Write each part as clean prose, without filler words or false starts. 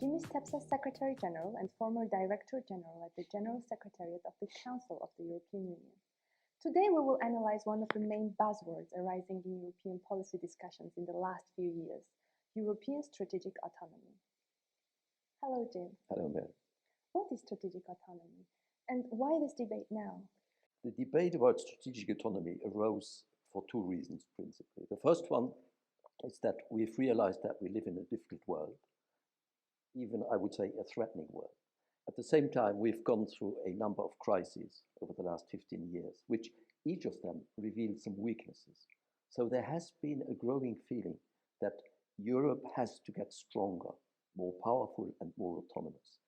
Jimmy Steps as Secretary General and former Director General at the General Secretariat of the Council of the European Union. Today we will analyze one of the main buzzwords arising in European policy discussions in the last few years, European strategic autonomy. Hello, Jim. Hello, Mary. What is strategic autonomy, and why this debate now? The debate about strategic autonomy arose for two reasons, principally. The first one is that we've realized that we live in a difficult world, even, I would say, a threatening world. At the same time, we've gone through a number of crises over the last 15 years, which each of them revealed some weaknesses. So there has been a growing feeling that Europe has to get stronger, more powerful, and more autonomous.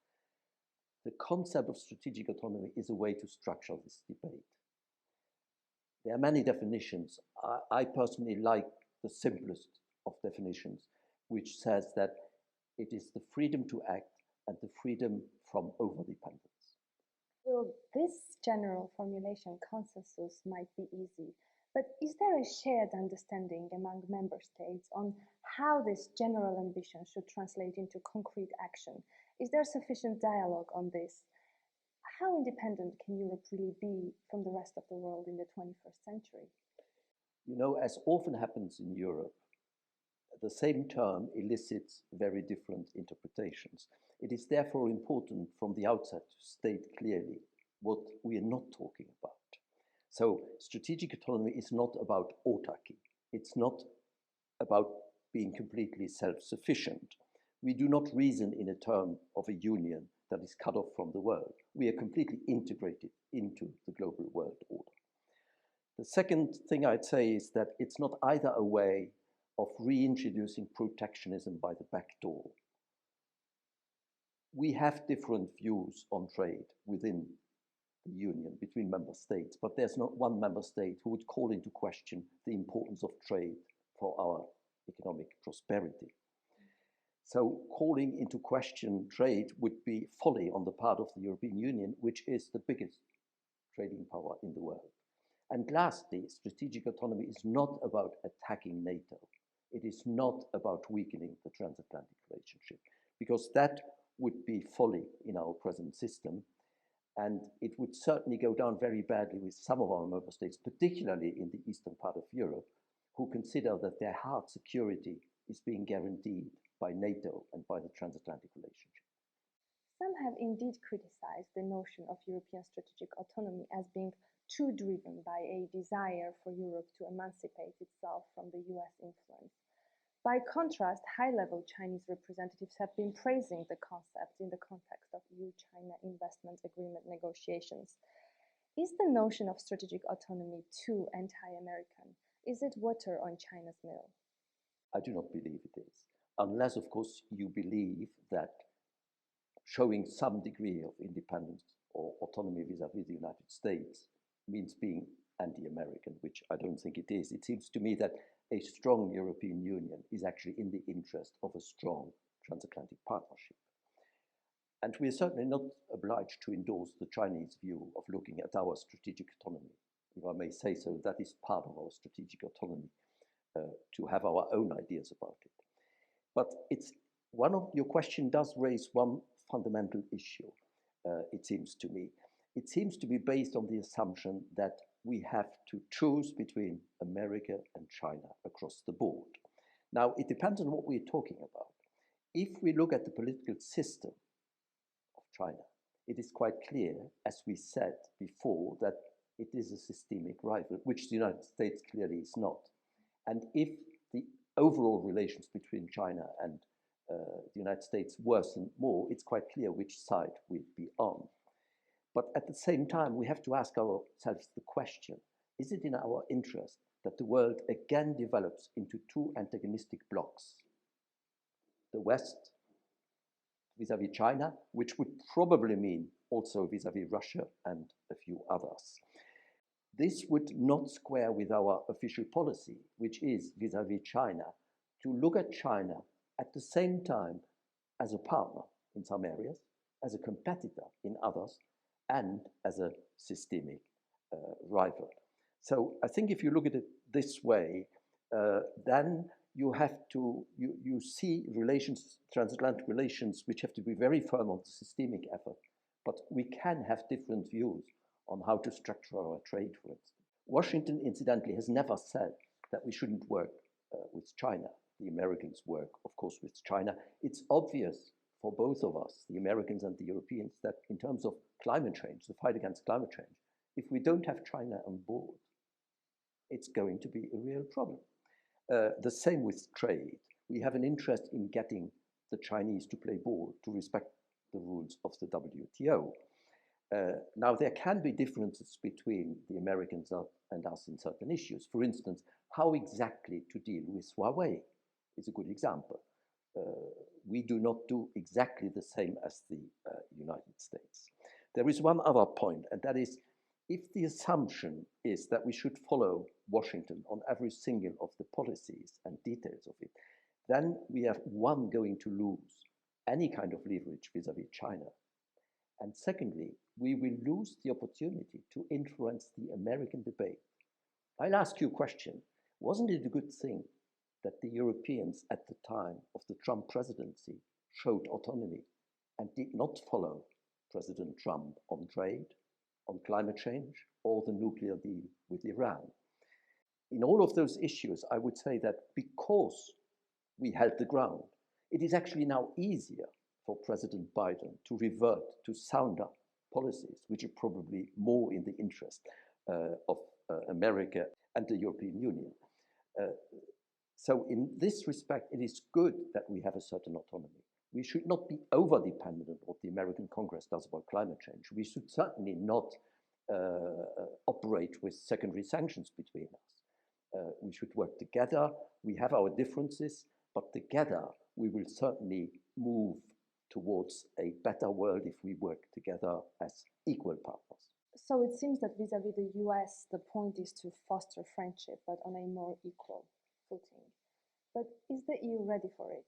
The concept of strategic autonomy is a way to structure this debate. There are many definitions. I personally like the simplest of definitions, which says that it is the freedom to act and the freedom from overdependence. Well, this general formulation, consensus, might be easy, but is there a shared understanding among member states on how this general ambition should translate into concrete action? Is there sufficient dialogue on this? How independent can Europe really be from the rest of the world in the 21st century? You know, as often happens in Europe, the same term elicits very different interpretations. It is therefore important from the outset to state clearly what we are not talking about. So strategic autonomy is not about autarky. It's not about being completely self-sufficient. We do not reason in a term of a union that is cut off from the world. We are completely integrated into the global world order. The second thing I'd say is that it's not either a way of reintroducing protectionism by the back door. We have different views on trade within the Union, between member states, but there's not one member state who would call into question the importance of trade for our economic prosperity. So calling into question trade would be folly on the part of the European Union, which is the biggest trading power in the world. And lastly, strategic autonomy is not about attacking NATO. It is not about weakening the transatlantic relationship, because that would be folly in our present system. And it would certainly go down very badly with some of our member states, particularly in the eastern part of Europe, who consider that their hard security is being guaranteed by NATO and by the transatlantic relationship. Some have indeed criticized the notion of European strategic autonomy as being too driven by a desire for Europe to emancipate itself from the US influence. By contrast, high-level Chinese representatives have been praising the concept in the context of EU-China investment agreement negotiations. Is the notion of strategic autonomy too anti-American? Is it water on China's mill? I do not believe it is, unless, of course, you believe that showing some degree of independence or autonomy vis-à-vis the United States means being anti-American, which I don't think it is. It seems to me that a strong European Union is actually in the interest of a strong transatlantic partnership. And we are certainly not obliged to endorse the Chinese view of looking at our strategic autonomy. If I may say so, that is part of our strategic autonomy, to have our own ideas about it. But your question does raise one fundamental issue, it seems to me. It seems to be based on the assumption that we have to choose between America and China across the board. Now, it depends on what we're talking about. If we look at the political system of China, it is quite clear, as we said before, that it is a systemic rival, which the United States clearly is not. And if the overall relations between China and the United States worsen more, it's quite clear which side we'd be on. But at the same time, we have to ask ourselves the question, is it in our interest that the world again develops into two antagonistic blocs? The West vis-à-vis China, which would probably mean also vis-à-vis Russia and a few others. This would not square with our official policy, which is vis-à-vis China, to look at China at the same time as a partner in some areas, as a competitor in others, and as a systemic rival. So I think if you look at it this way, then you see relations, transatlantic relations, which have to be very firm on the systemic effort, but we can have different views on how to structure our trade, for instance. Washington, incidentally, has never said that we shouldn't work with China. The Americans work, of course, with China. It's obvious for both of us, the Americans and the Europeans, that in terms of climate change, the fight against climate change, if we don't have China on board, it's going to be a real problem. The same with trade. We have an interest in getting the Chinese to play ball, to respect the rules of the WTO. Now, there can be differences between the Americans and us in certain issues. For instance, how exactly to deal with Huawei is a good example. We do not do exactly the same as the United States. There is one other point, and that is, if the assumption is that we should follow Washington on every single of the policies and details of it, then we are, one, going to lose any kind of leverage vis-à-vis China. And secondly, we will lose the opportunity to influence the American debate. I'll ask you a question. Wasn't it a good thing that the Europeans at the time of the Trump presidency showed autonomy and did not follow President Trump on trade, on climate change, or the nuclear deal with Iran? In all of those issues, I would say that because we held the ground, it is actually now easier for President Biden to revert to sounder policies, which are probably more in the interest of America and the European Union. So in this respect, it is good that we have a certain autonomy. We should not be over-dependent on what the American Congress does about climate change. We should certainly not operate with secondary sanctions between us. We should work together. We have our differences, but together we will certainly move towards a better world if we work together as equal partners. So it seems that vis-à-vis the US, the point is to foster friendship, but on a more equal footing. But is the EU ready for it?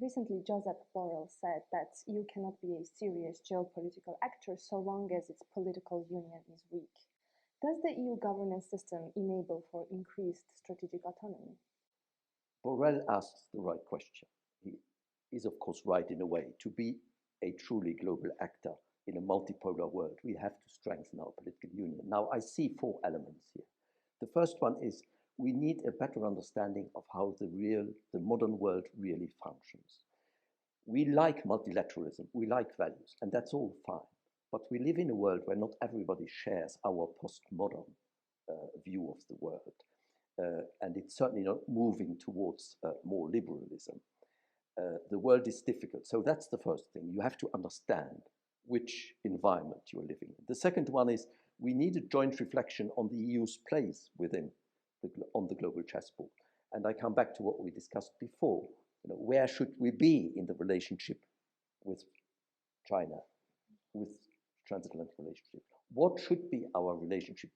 Recently, Josep Borrell said that EU cannot be a serious geopolitical actor so long as its political union is weak. Does the EU governance system enable for increased strategic autonomy? Borrell asks the right question. He is, of course, right in a way. To be a truly global actor in a multipolar world, we have to strengthen our political union. Now, I see four elements here. The first one is we need a better understanding of how the modern world really functions. We like multilateralism, we like values, and that's all fine. But we live in a world where not everybody shares our postmodern view of the world. And it's certainly not moving towards more liberalism. The world is difficult. So that's the first thing. You have to understand which environment you're living in. The second one is we need a joint reflection on the EU's place on the global chessboard. And I come back to what we discussed before. Where should we be in the relationship with China, with transatlantic relationship? What should be our relationship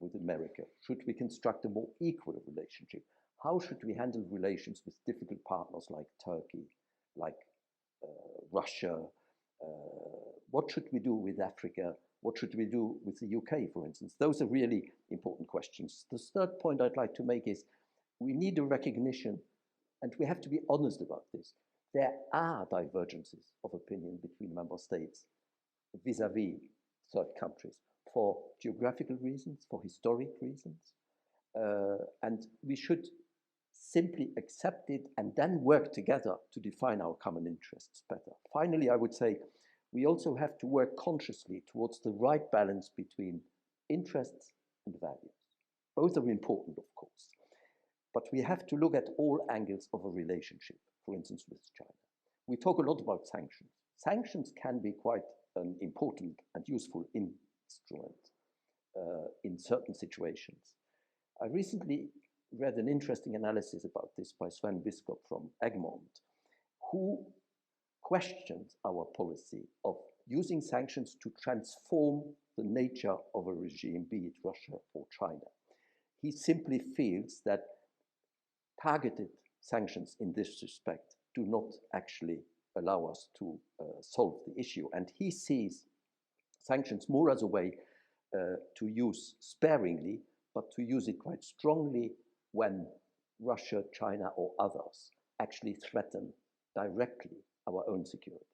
with America? Should we construct a more equal relationship? How should we handle relations with difficult partners like Turkey, like Russia? What should we do with Africa? What should we do with the UK, for instance? Those are really important questions. The third point I'd like to make is we need a recognition, and we have to be honest about this. There are divergences of opinion between member states vis-à-vis third countries for geographical reasons, for historic reasons, and we should simply accept it and then work together to define our common interests better. Finally, I would say we also have to work consciously towards the right balance between interests and values. Both are important, of course, but we have to look at all angles of a relationship, for instance, with China. We talk a lot about sanctions. Sanctions can be quite an important and useful instrument in certain situations. I recently read an interesting analysis about this by Sven Biskop from Egmont, who questions our policy of using sanctions to transform the nature of a regime, be it Russia or China. He simply feels that targeted sanctions in this respect do not actually allow us to solve the issue. And he sees sanctions more as a way to use sparingly, but to use it quite strongly when Russia, China, or others actually threaten directly our own security.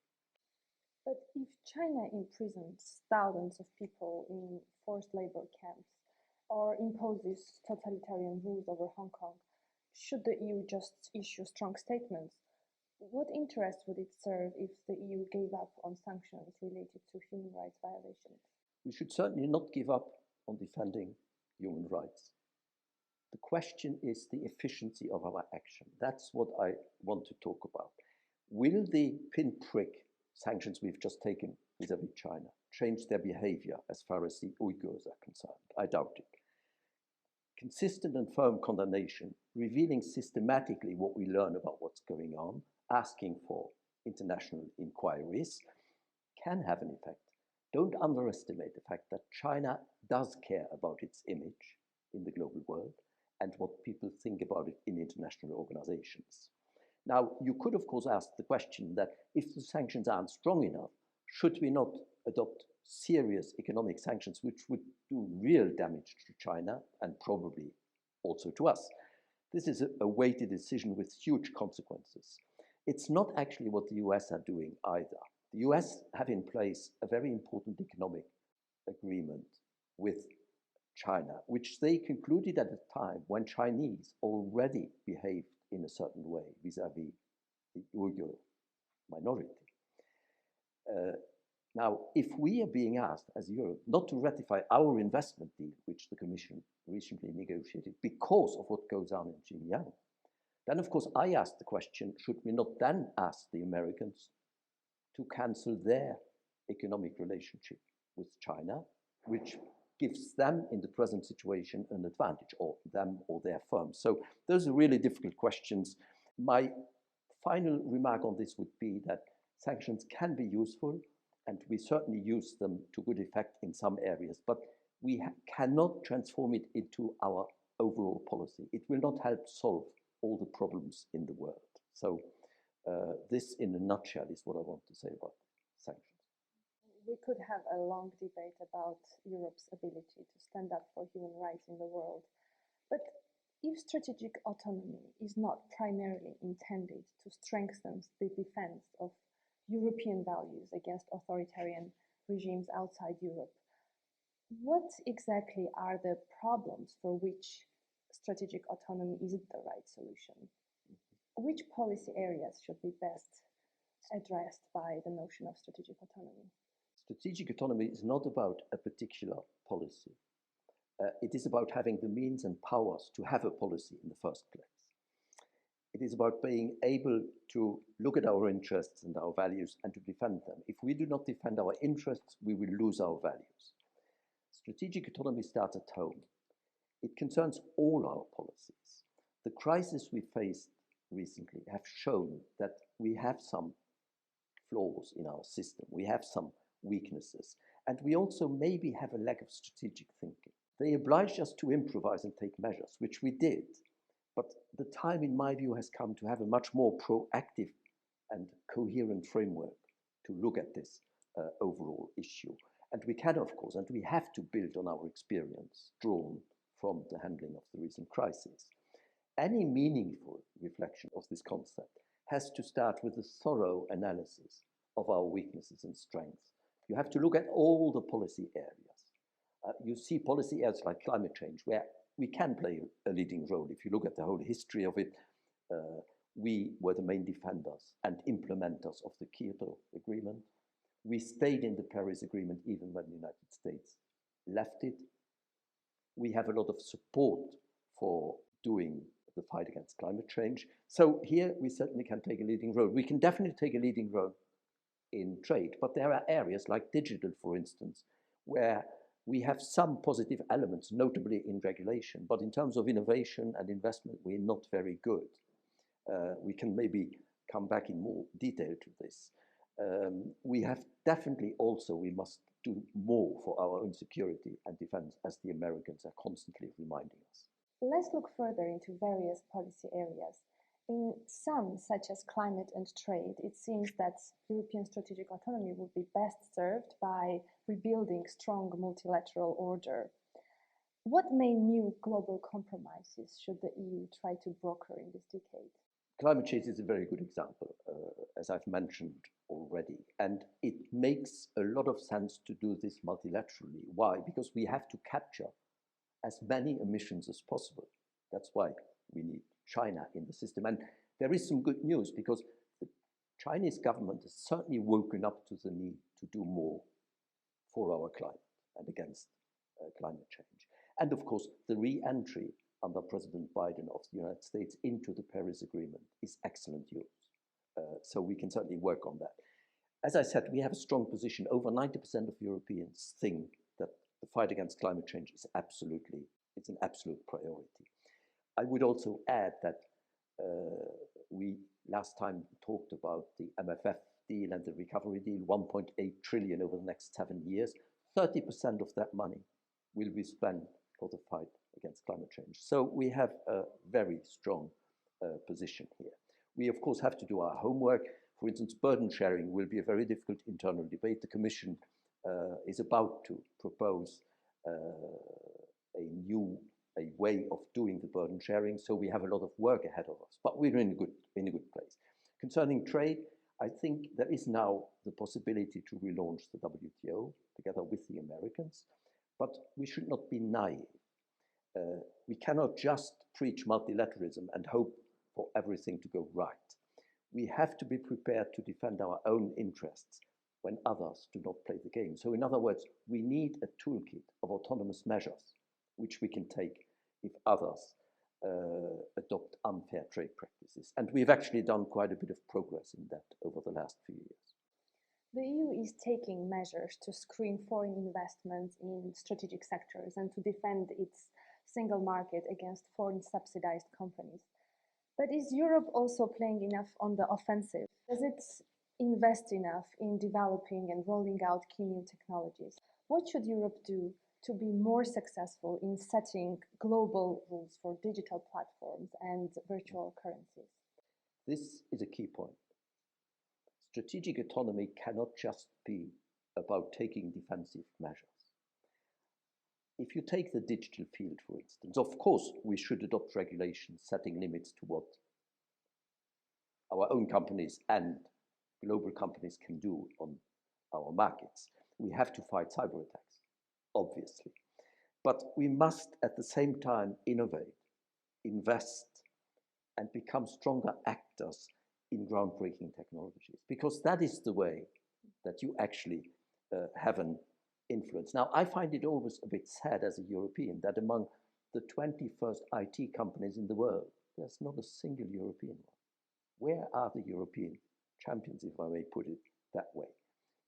But if China imprisons thousands of people in forced labor camps or imposes totalitarian rules over Hong Kong, should the EU just issue strong statements? What interest would it serve if the EU gave up on sanctions related to human rights violations? We should certainly not give up on defending human rights. The question is the efficiency of our action. That's what I want to talk about. Will the pinprick sanctions we've just taken vis-à-vis China change their behavior as far as the Uyghurs are concerned? I doubt it. Consistent and firm condemnation, revealing systematically what we learn about what's going on, asking for international inquiries, can have an effect. Don't underestimate the fact that China does care about its image in the global world and what people think about it in international organizations. Now, you could, of course, ask the question that if the sanctions aren't strong enough, should we not adopt serious economic sanctions which would do real damage to China and probably also to us? This is a weighted decision with huge consequences. It's not actually what the US are doing either. The US have in place a very important economic agreement with China, which they concluded at a time when Chinese already behaved in a certain way vis-à-vis the Uyghur minority. Now, if we are being asked as Europe not to ratify our investment deal, which the Commission recently negotiated because of what goes on in Xinjiang, then of course I ask the question, should we not then ask the Americans to cancel their economic relationship with China, which gives them in the present situation an advantage, or them or their firms? So those are really difficult questions. My final remark on this would be that sanctions can be useful, and we certainly use them to good effect in some areas, but we cannot transform it into our overall policy. It will not help solve all the problems in the world. So this, in a nutshell, is what I want to say about sanctions. We could have a long debate about Europe's ability to stand up for human rights in the world. But if strategic autonomy is not primarily intended to strengthen the defense of European values against authoritarian regimes outside Europe, what exactly are the problems for which strategic autonomy isn't the right solution? Which policy areas should be best addressed by the notion of strategic autonomy? Strategic autonomy is not about a particular policy. It is about having the means and powers to have a policy in the first place. It is about being able to look at our interests and our values and to defend them. If we do not defend our interests, we will lose our values. Strategic autonomy starts at home. It concerns all our policies. The crisis we faced recently have shown that we have some flaws in our system. We have some weaknesses. And we also maybe have a lack of strategic thinking. They obliged us to improvise and take measures, which we did. But the time, in my view, has come to have a much more proactive and coherent framework to look at this overall issue. And we can, of course, and we have to build on our experience drawn from the handling of the recent crisis. Any meaningful reflection of this concept has to start with a thorough analysis of our weaknesses and strengths. You have to look at all the policy areas. You see policy areas like climate change, where we can play a leading role. If you look at the whole history of it, we were the main defenders and implementers of the Kyoto Agreement. We stayed in the Paris Agreement even when the United States left it. We have a lot of support for doing the fight against climate change. So here we certainly can take a leading role. We can definitely take a leading role in trade, but there are areas like digital, for instance, where we have some positive elements, notably in regulation, but in terms of innovation and investment, we're not very good. We can maybe come back in more detail to this. We have definitely also, we must do more for our own security and defense, as the Americans are constantly reminding us. Let's look further into various policy areas. In some, such as climate and trade, it seems that European strategic autonomy would be best served by rebuilding strong multilateral order. What main new global compromises should the EU try to broker in this decade? Climate change is a very good example, as I've mentioned already. And it makes a lot of sense to do this multilaterally. Why? Because we have to capture as many emissions as possible. That's why we need China in the system. And there is some good news, because the Chinese government has certainly woken up to the need to do more for our climate and against climate change. And of course, the re-entry under President Biden of the United States into the Paris Agreement is excellent news. So we can certainly work on that. As I said, we have a strong position. Over 90% of Europeans think that the fight against climate change is it's an absolute priority. I would also add that we last time talked about the MFF deal and the recovery deal, 1.8 trillion over the next 7 years. 30% of that money will be spent for the fight against climate change. So we have a very strong position here. We, of course, have to do our homework. For instance, burden sharing will be a very difficult internal debate. The Commission is about to propose a way of doing the burden sharing, so we have a lot of work ahead of us, but we're in a good place. Concerning trade, I think there is now the possibility to relaunch the WTO together with the Americans, but we should not be naive. We cannot just preach multilateralism and hope for everything to go right. We have to be prepared to defend our own interests when others do not play the game. So in other words, we need a toolkit of autonomous measures which we can take if others adopt unfair trade practices. And we've actually done quite a bit of progress in that over the last few years. The EU is taking measures to screen foreign investments in strategic sectors and to defend its single market against foreign subsidized companies. But is Europe also playing enough on the offensive? Does it invest enough in developing and rolling out key new technologies? What should Europe do to be more successful in setting global rules for digital platforms and virtual currencies? This is a key point. Strategic autonomy cannot just be about taking defensive measures. If you take the digital field, for instance, of course, we should adopt regulations setting limits to what our own companies and global companies can do on our markets. We have to fight cyber attacks, obviously. But we must, at the same time, innovate, invest, and become stronger actors in groundbreaking technologies, because that is the way that you actually have an influence. Now, I find it always a bit sad as a European that among the 21st IT companies in the world, there's not a single European one. Where are the European champions, if I may put it that way?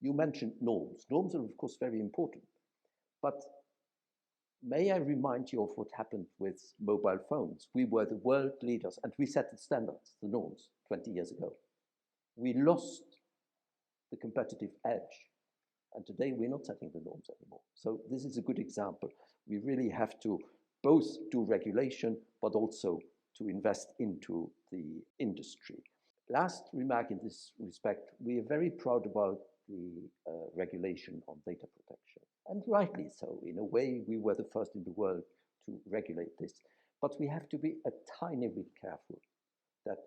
You mentioned norms. Norms are, of course, very important. But may I remind you of what happened with mobile phones? We were the world leaders, and we set the standards, the norms, 20 years ago. We lost the competitive edge. And today we're not setting the norms anymore. So this is a good example. We really have to both do regulation, but also to invest into the industry. Last remark in this respect, we are very proud about the regulation on data protection. And rightly so. In a way, we were the first in the world to regulate this. But we have to be a tiny bit careful that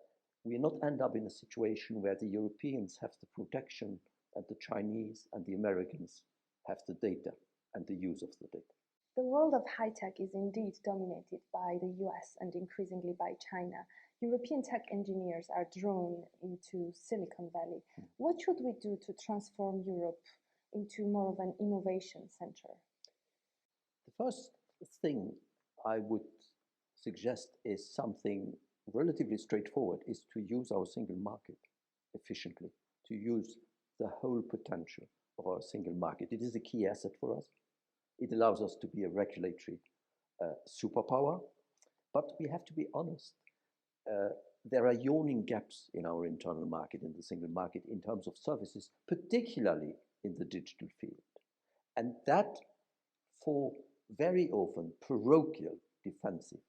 we not end up in a situation where the Europeans have the protection and the Chinese and the Americans have the data and the use of the data. The world of high tech is indeed dominated by the US and increasingly by China. European tech engineers are drawn into Silicon Valley. What should we do to transform Europe into more of an innovation center? The first thing I would suggest is something relatively straightforward, is to use our single market efficiently, to use the whole potential of our single market. It is a key asset for us. It allows us to be a regulatory superpower, but we have to be honest. There are yawning gaps in our internal market, in the single market, in terms of services, particularly in the digital field. And that for very often parochial defensive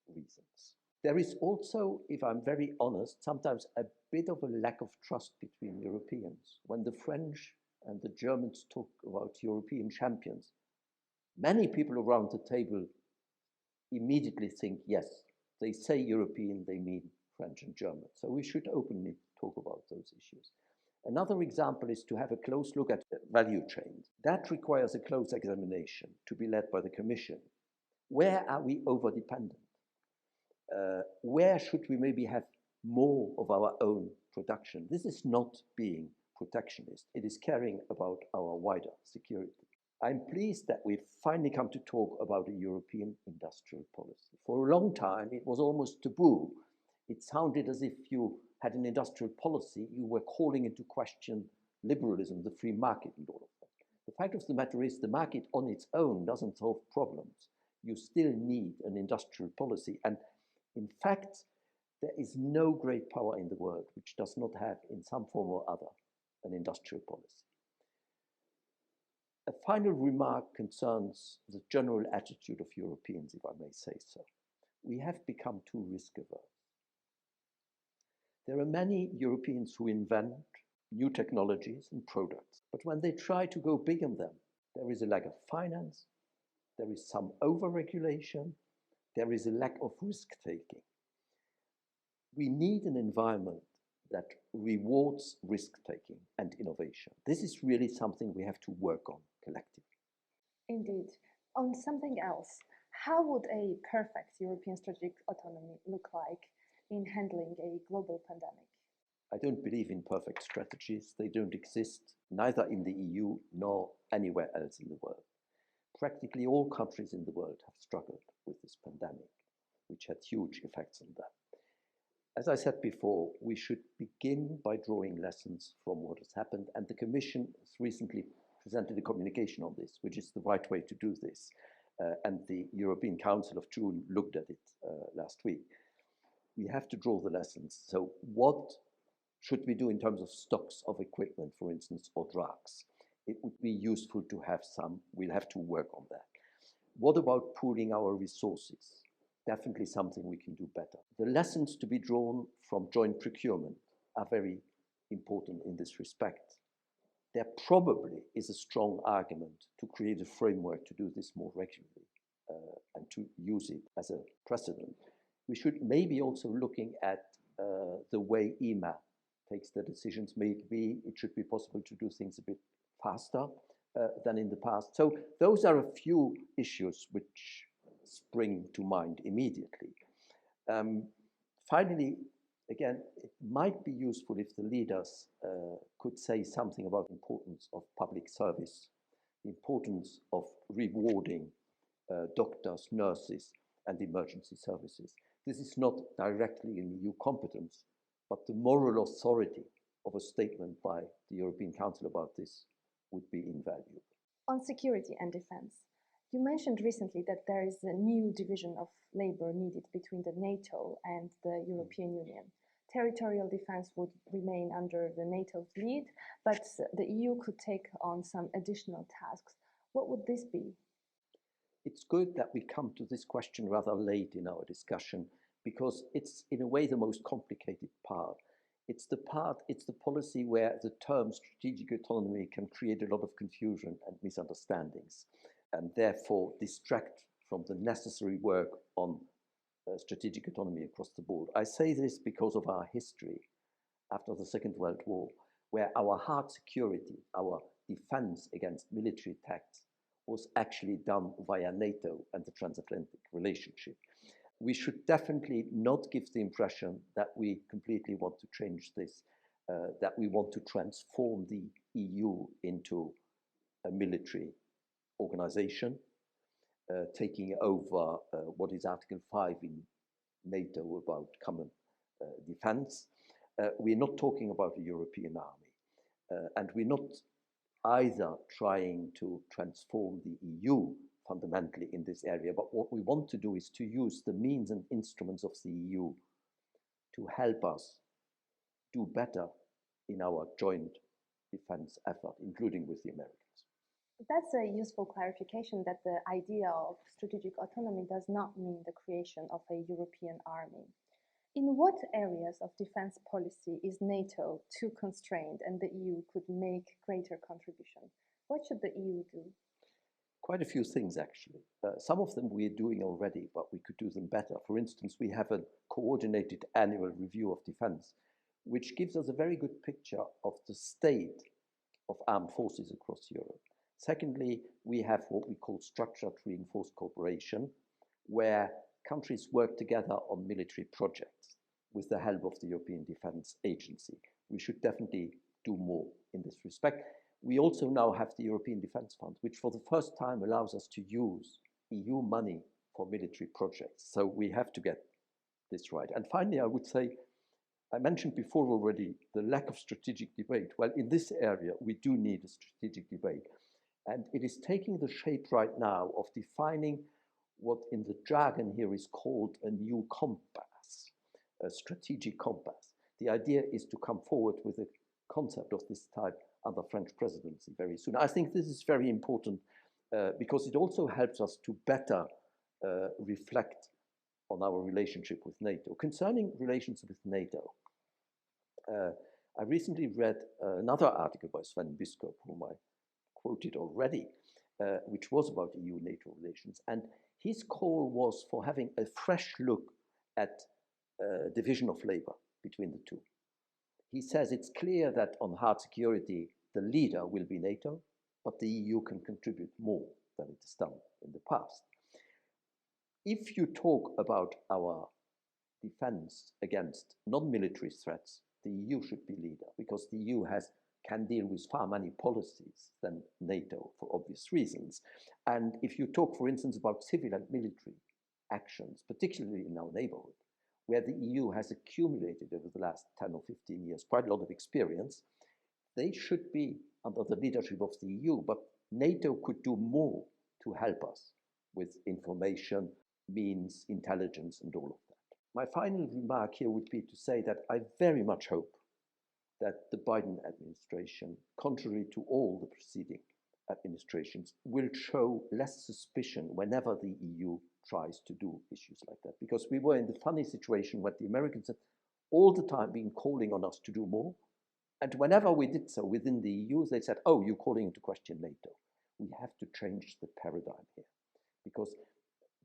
reasons. There is also, if I'm very honest, sometimes a bit of a lack of trust between Europeans. When the French and the Germans talk about European champions, many people around the table immediately think, yes, they say European, they mean French and German. So we should openly talk about those issues. Another example is to have a close look at value chains. That requires a close examination to be led by the Commission. Where are we over-dependent? Where should we maybe have more of our own production? This is not being protectionist. It is caring about our wider security. I'm pleased that we've finally come to talk about a European industrial policy. For a long time, it was almost taboo. It sounded as if you had an industrial policy, you were calling into question liberalism, the free market, and all of that. The fact of the matter is the market on its own doesn't solve problems. You still need an industrial policy. And in fact, there is no great power in the world which does not have, in some form or other, an industrial policy. A final remark concerns the general attitude of Europeans, if I may say so. We have become too risk-averse. There are many Europeans who invent new technologies and products, but when they try to go big on them, there is a lack of finance, there is some over-regulation, there is a lack of risk-taking. We need an environment that rewards risk-taking and innovation. This is really something we have to work on collectively. Indeed. On something else, how would a perfect European strategic autonomy look like in handling a global pandemic? I don't believe in perfect strategies. They don't exist, neither in the EU nor anywhere else in the world. Practically all countries in the world have struggled with this pandemic, which had huge effects on them. As I said before, we should begin by drawing lessons from what has happened, and the Commission has recently presented a communication on this, which is the right way to do this. And the European Council of June looked at it last week. We have to draw the lessons. So what should we do in terms of stocks of equipment, for instance, or drugs? It would be useful to have some. We'll have to work on that. What about pooling our resources? Definitely something we can do better. The lessons to be drawn from joint procurement are very important in this respect. There probably is a strong argument to create a framework to do this more regularly and to use it as a precedent. We should maybe also looking at the way EMA takes the decisions. Maybe it should be possible to do things a bit faster than in the past. So those are a few issues which spring to mind immediately. Finally, again, it might be useful if the leaders could say something about the importance of public service, the importance of rewarding doctors, nurses, and emergency services. This is not directly in EU competence, but the moral authority of a statement by the European Council about this would be invaluable. On security and defense, you mentioned recently that there is a new division of labor needed between the NATO and the European Union. Territorial defense would remain under the NATO's lead, but the EU could take on some additional tasks. What would this be? It's good that we come to this question rather late in our discussion, because it's in a way the most complicated part. It's the policy where the term strategic autonomy can create a lot of confusion and misunderstandings, and therefore distract from the necessary work on strategic autonomy across the board. I say this because of our history after the Second World War, where our hard security, our defense against military attacks, was actually done via NATO and the transatlantic relationship. We should definitely not give the impression that we completely want to change this, that we want to transform the EU into a military organization, taking over what is Article 5 in NATO about common defense. We're not talking about a European army, and we're not either trying to transform the EU fundamentally in this area, but what we want to do is to use the means and instruments of the EU to help us do better in our joint defense effort, including with the Americans. That's a useful clarification that the idea of strategic autonomy does not mean the creation of a European army. In what areas of defense policy is NATO too constrained and the EU could make greater contribution? What should the EU do? Quite a few things, actually. Some of them we're doing already, but we could do them better. For instance, we have a coordinated annual review of defense, which gives us a very good picture of the state of armed forces across Europe. Secondly, we have what we call structured reinforced cooperation, where countries work together on military projects with the help of the European Defence Agency. We should definitely do more in this respect. We also now have the European Defence Fund, which for the first time allows us to use EU money for military projects. So we have to get this right. And finally, I would say, I mentioned before already the lack of strategic debate. Well, in this area, we do need a strategic debate. And it is taking the shape right now of defining what in the jargon here is called a new compass, a strategic compass. The idea is to come forward with a concept of this type under French presidency very soon. I think this is very important because it also helps us to better reflect on our relationship with NATO. Concerning relations with NATO, I recently read another article by Sven Biskop, whom I quoted already, which was about EU-NATO relations. And his call was for having a fresh look at division of labor between the two. He says it's clear that on hard security, the leader will be NATO, but the EU can contribute more than it has done in the past. If you talk about our defense against non-military threats, the EU should be leader because the EU can deal with far many policies than NATO for obvious reasons. And if you talk, for instance, about civil and military actions, particularly in our neighborhood, where the EU has accumulated over the last 10 or 15 years quite a lot of experience, they should be under the leadership of the EU, but NATO could do more to help us with information, means, intelligence, and all of that. My final remark here would be to say that I very much hope that the Biden administration, contrary to all the preceding administrations, will show less suspicion whenever the EU tries to do issues like that. Because we were in the funny situation where the Americans had all the time been calling on us to do more. And whenever we did so within the EU, they said, oh, you're calling into question NATO. We have to change the paradigm here. Because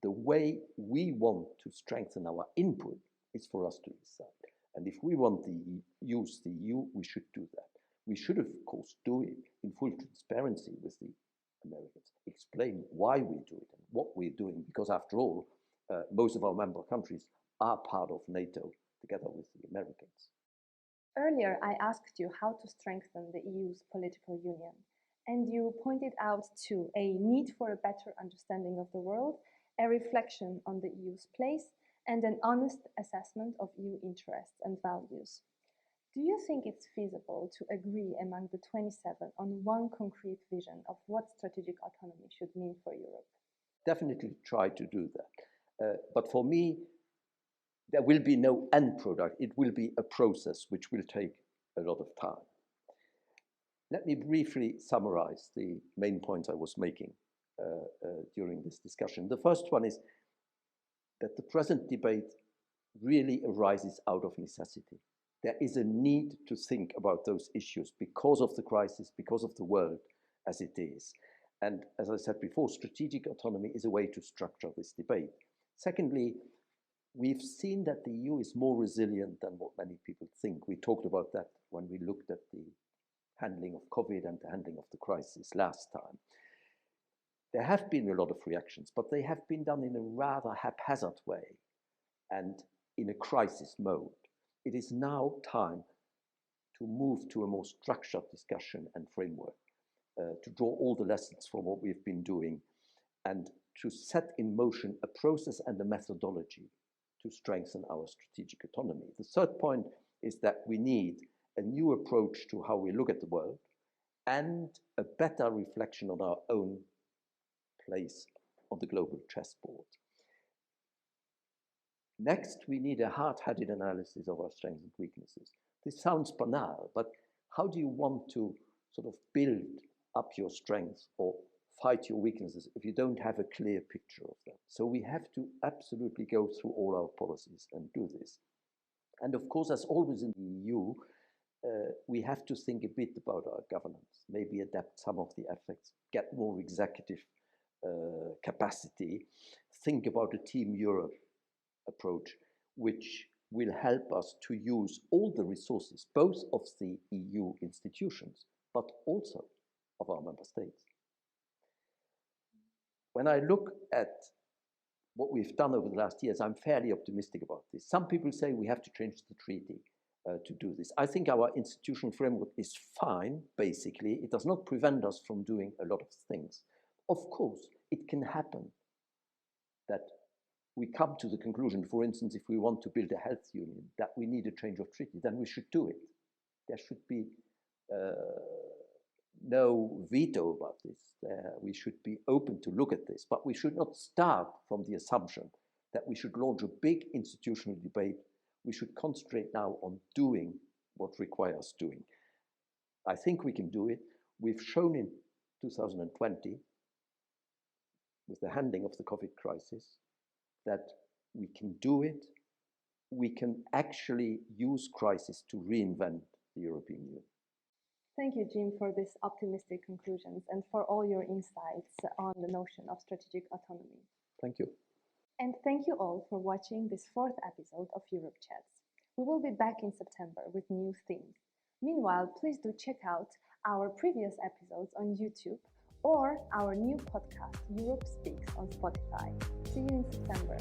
the way we want to strengthen our input is for us to decide. And if we want to use the EU, we should do that. We should, of course, do it in full transparency with the Americans, explain why we do it and what we're doing, because after all, most of our member countries are part of NATO together with the Americans. Earlier, I asked you how to strengthen the EU's political union, and you pointed out to a need for a better understanding of the world, a reflection on the EU's place, and an honest assessment of EU interests and values. Do you think it's feasible to agree among the 27 on one concrete vision of what strategic autonomy should mean for Europe? Definitely try to do that. But for me, there will be no end product. It will be a process which will take a lot of time. Let me briefly summarize the main points I was making during this discussion. The first one is that the present debate really arises out of necessity. There is a need to think about those issues because of the crisis, because of the world as it is. And as I said before, strategic autonomy is a way to structure this debate. Secondly, we've seen that the EU is more resilient than what many people think. We talked about that when we looked at the handling of COVID and the handling of the crisis last time. There have been a lot of reactions, but they have been done in a rather haphazard way and in a crisis mode. It is now time to move to a more structured discussion and framework, to draw all the lessons from what we've been doing and to set in motion a process and a methodology to strengthen our strategic autonomy. The third point is that we need a new approach to how we look at the world and a better reflection on our own place on the global chessboard. Next, we need a hard-headed analysis of our strengths and weaknesses. This sounds banal, but how do you want to sort of build up your strengths or fight your weaknesses if you don't have a clear picture of them? So we have to absolutely go through all our policies and do this. And of course, as always in the EU, we have to think a bit about our governance, maybe adapt some of the aspects, get more executive capacity, think about a Team Europe approach, which will help us to use all the resources, both of the EU institutions, but also of our member states. When I look at what we've done over the last years, I'm fairly optimistic about this. Some people say we have to change the treaty to do this. I think our institutional framework is fine, basically. It does not prevent us from doing a lot of things. Of course, it can happen that we come to the conclusion, for instance, if we want to build a health union, that we need a change of treaty, then we should do it. There should be no veto about this. We should be open to look at this, but we should not start from the assumption that we should launch a big institutional debate. We should concentrate now on doing what requires doing. I think we can do it. We've shown in 2020, with the handling of the COVID crisis, that we can do it. We can actually use crisis to reinvent the European Union. Thank you, Jim, for these optimistic conclusions and for all your insights on the notion of strategic autonomy. Thank you. And thank you all for watching this 4th episode of Europe Chats. We will be back in September with new themes. Meanwhile, please do check out our previous episodes on YouTube or our new podcast, Europe Speaks, on Spotify. See you in September.